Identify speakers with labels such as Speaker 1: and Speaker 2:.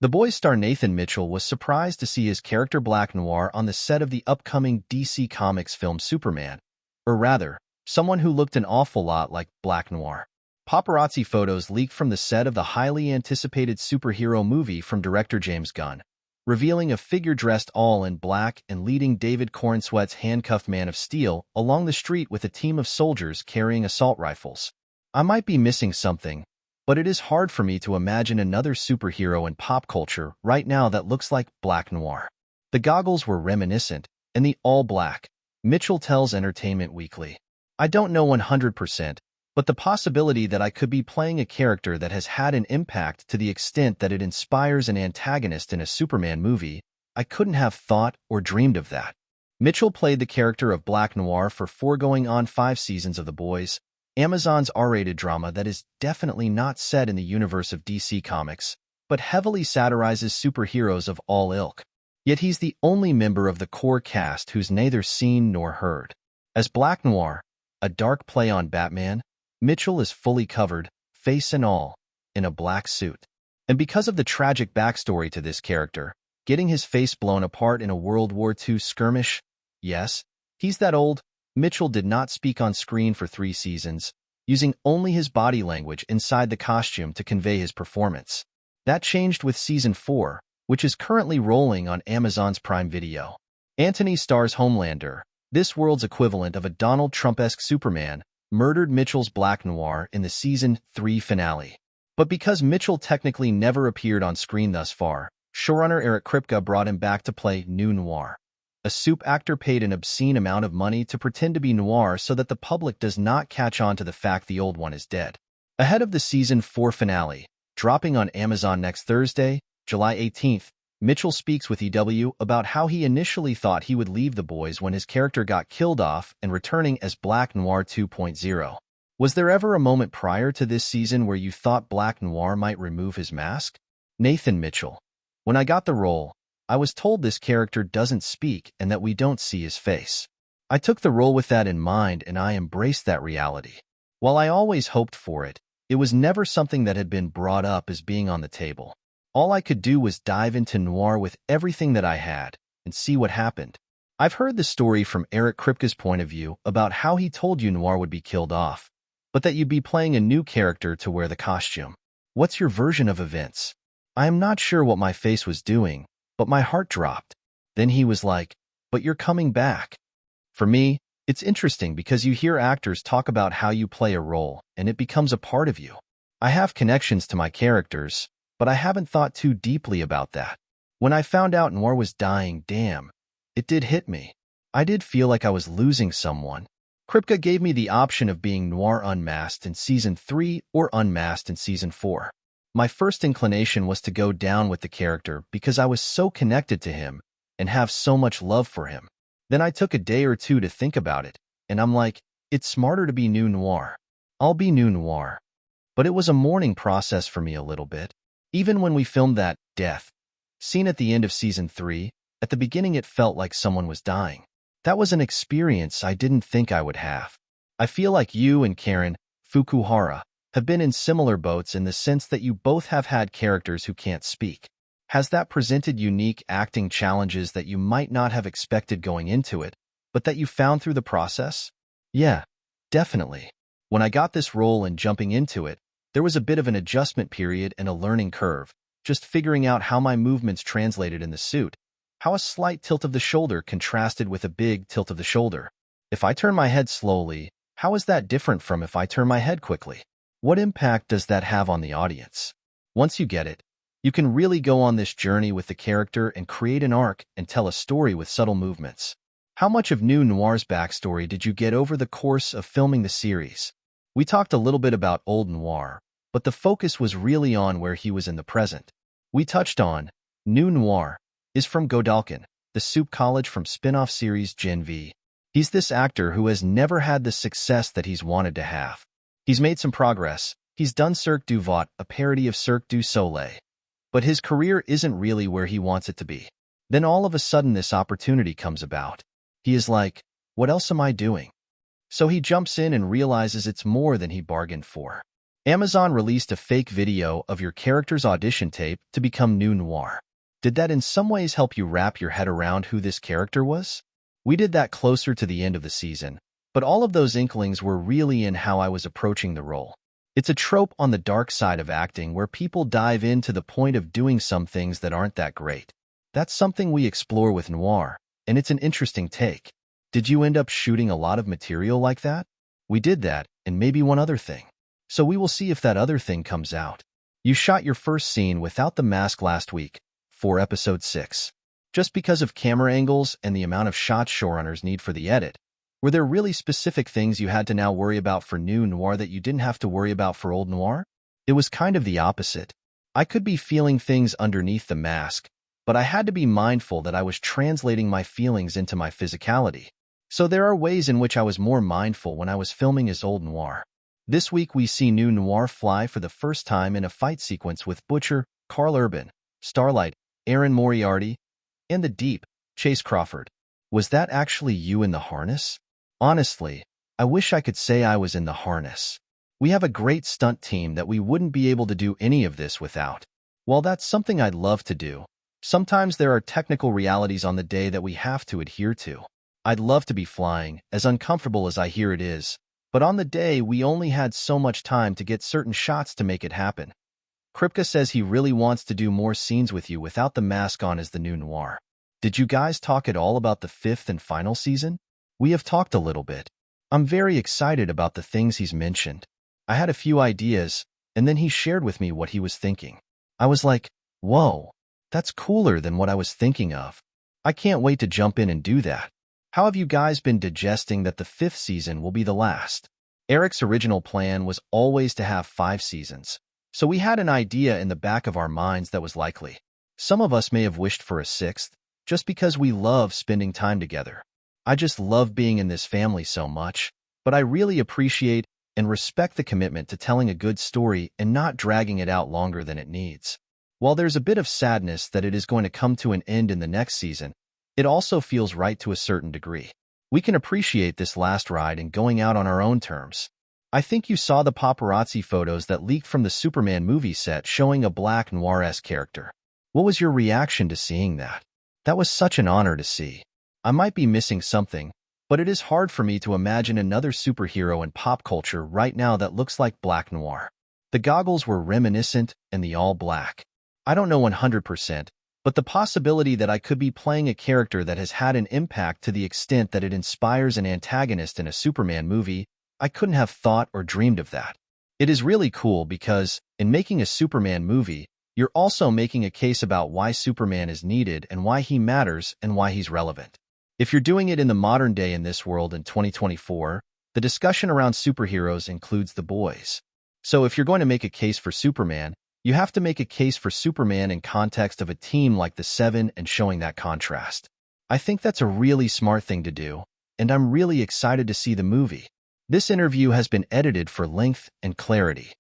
Speaker 1: The Boys star Nathan Mitchell was surprised to see his character Black Noir on the set of the upcoming DC Comics film Superman, or rather, someone who looked an awful lot like Black Noir. Paparazzi photos leaked from the set of the highly anticipated superhero movie from director James Gunn, revealing a figure dressed all in black and leading David Corenswet's handcuffed Man of Steel along the street with a team of soldiers carrying assault rifles. I might be missing something, but it is hard for me to imagine another superhero in pop culture right now that looks like Black Noir. The goggles were reminiscent, and the all-black, Mitchell tells Entertainment Weekly. I don't know 100%, but the possibility that I could be playing a character that has had an impact to the extent that it inspires an antagonist in a Superman movie, I couldn't have thought or dreamed of that. Mitchell played the character of Black Noir for 5 seasons of The Boys, Amazon's R-rated drama that is definitely not set in the universe of DC Comics, but heavily satirizes superheroes of all ilk. Yet he's the only member of the core cast who's neither seen nor heard. As Black Noir, a dark play on Batman, Mitchell is fully covered, face and all, in a black suit. And because of the tragic backstory to this character, getting his face blown apart in a World War II skirmish, yes, he's that old, Mitchell did not speak on screen for 3 seasons, using only his body language inside the costume to convey his performance. That changed with Season 4, which is currently rolling on Amazon's Prime Video. Antony Starr's Homelander, this world's equivalent of a Donald Trump-esque Superman, murdered Mitchell's Black Noir in the Season 3 finale. But because Mitchell technically never appeared on screen thus far, showrunner Eric Kripke brought him back to play New Noir. A soup actor paid an obscene amount of money to pretend to be Noir so that the public does not catch on to the fact the old one is dead. Ahead of the Season 4 finale, dropping on Amazon next Thursday, July 18th, Mitchell speaks with EW about how he initially thought he would leave The Boys when his character got killed off and returning as Black Noir 2.0. Was there ever a moment prior to this season where you thought Black Noir might remove his mask? Nathan Mitchell. When I got the role, I was told this character doesn't speak and that we don't see his face. I took the role with that in mind and I embraced that reality. While I always hoped for it, it was never something that had been brought up as being on the table. All I could do was dive into Noir with everything that I had and see what happened. I've heard the story from Eric Kripke's point of view about how he told you Noir would be killed off, but that you'd be playing a new character to wear the costume. What's your version of events? I am not sure what my face was doing, but my heart dropped. Then he was like, "But you're coming back." For me, it's interesting because you hear actors talk about how you play a role and it becomes a part of you. I have connections to my characters, but I haven't thought too deeply about that. When I found out Noir was dying, damn, it did hit me. I did feel like I was losing someone. Kripke gave me the option of being Noir unmasked in Season 3 or unmasked in Season 4. My first inclination was to go down with the character because I was so connected to him and have so much love for him. Then I took a day or two to think about it, and I'm like, it's smarter to be New Noir. I'll be New Noir. But it was a mourning process for me a little bit. Even when we filmed that death scene at the end of Season 3, at the beginning it felt like someone was dying. That was an experience I didn't think I would have. I feel like you and Karen Fukuhara have been in similar boats in the sense that you both have had characters who can't speak. Has that presented unique acting challenges that you might not have expected going into it, but that you found through the process? Yeah, definitely. When I got this role and jumping into it, there was a bit of an adjustment period and a learning curve, just figuring out how my movements translated in the suit, how a slight tilt of the shoulder contrasted with a big tilt of the shoulder. If I turn my head slowly, how is that different from if I turn my head quickly? What impact does that have on the audience? Once you get it, you can really go on this journey with the character and create an arc and tell a story with subtle movements. How much of New Noir's backstory did you get over the course of filming the series? We talked a little bit about Old Noir, but the focus was really on where he was in the present. We touched on New Noir is from Godalkin, the soup college from spin-off series Gen V. He's this actor who has never had the success that he's wanted to have. He's made some progress. He's done Cirque du Vent, a parody of Cirque du Soleil. But his career isn't really where he wants it to be. Then all of a sudden this opportunity comes about. He is like, what else am I doing? So he jumps in and realizes it's more than he bargained for. Amazon released a fake video of your character's audition tape to become new Noir. Did that in some ways help you wrap your head around who this character was? We did that closer to the end of the season, but all of those inklings were really in how I was approaching the role. It's a trope on the dark side of acting where people dive in to the point of doing some things that aren't that great. That's something we explore with Noir, and it's an interesting take. Did you end up shooting a lot of material like that? We did that, and maybe one other thing. So we will see if that other thing comes out. You shot your first scene without the mask last week, for episode 6. Just because of camera angles and the amount of shots showrunners need for the edit, were there really specific things you had to now worry about for new Noir that you didn't have to worry about for old Noir? It was kind of the opposite. I could be feeling things underneath the mask, but I had to be mindful that I was translating my feelings into my physicality. So there are ways in which I was more mindful when I was filming as old Noir. This week we see new Noir fly for the first time in a fight sequence with Butcher, Karl Urban, Starlight, Aaron Moriarty, and the Deep, Chase Crawford. Was that actually you in the harness? Honestly, I wish I could say I was in the harness. We have a great stunt team that we wouldn't be able to do any of this without. While that's something I'd love to do, sometimes there are technical realities on the day that we have to adhere to. I'd love to be flying, as uncomfortable as I hear it is, but on the day we only had so much time to get certain shots to make it happen. Kripke says he really wants to do more scenes with you without the mask on as the new Noir. Did you guys talk at all about the 5th and final season? We have talked a little bit. I'm very excited about the things he's mentioned. I had a few ideas, and then he shared with me what he was thinking. I was like, whoa, that's cooler than what I was thinking of. I can't wait to jump in and do that. How have you guys been digesting that the 5th season will be the last? Eric's original plan was always to have 5 seasons, so we had an idea in the back of our minds that was likely. Some of us may have wished for a 6th, just because we love spending time together. I just love being in this family so much, but I really appreciate and respect the commitment to telling a good story and not dragging it out longer than it needs. While there's a bit of sadness that it is going to come to an end in the next season, it also feels right to a certain degree. We can appreciate this last ride and going out on our own terms. I think you saw the paparazzi photos that leaked from the Superman movie set showing a Black Noir-esque character. What was your reaction to seeing that? That was such an honor to see. I might be missing something, but it is hard for me to imagine another superhero in pop culture right now that looks like Black Noir. The goggles were reminiscent and the all black. I don't know 100%, but the possibility that I could be playing a character that has had an impact to the extent that it inspires an antagonist in a Superman movie, I couldn't have thought or dreamed of that. It is really cool because, in making a Superman movie, you're also making a case about why Superman is needed and why he matters and why he's relevant. If you're doing it in the modern day in this world in 2024, the discussion around superheroes includes the boys. So if you're going to make a case for Superman, you have to make a case for Superman in context of a team like the Seven and showing that contrast. I think that's a really smart thing to do, and I'm really excited to see the movie. This interview has been edited for length and clarity.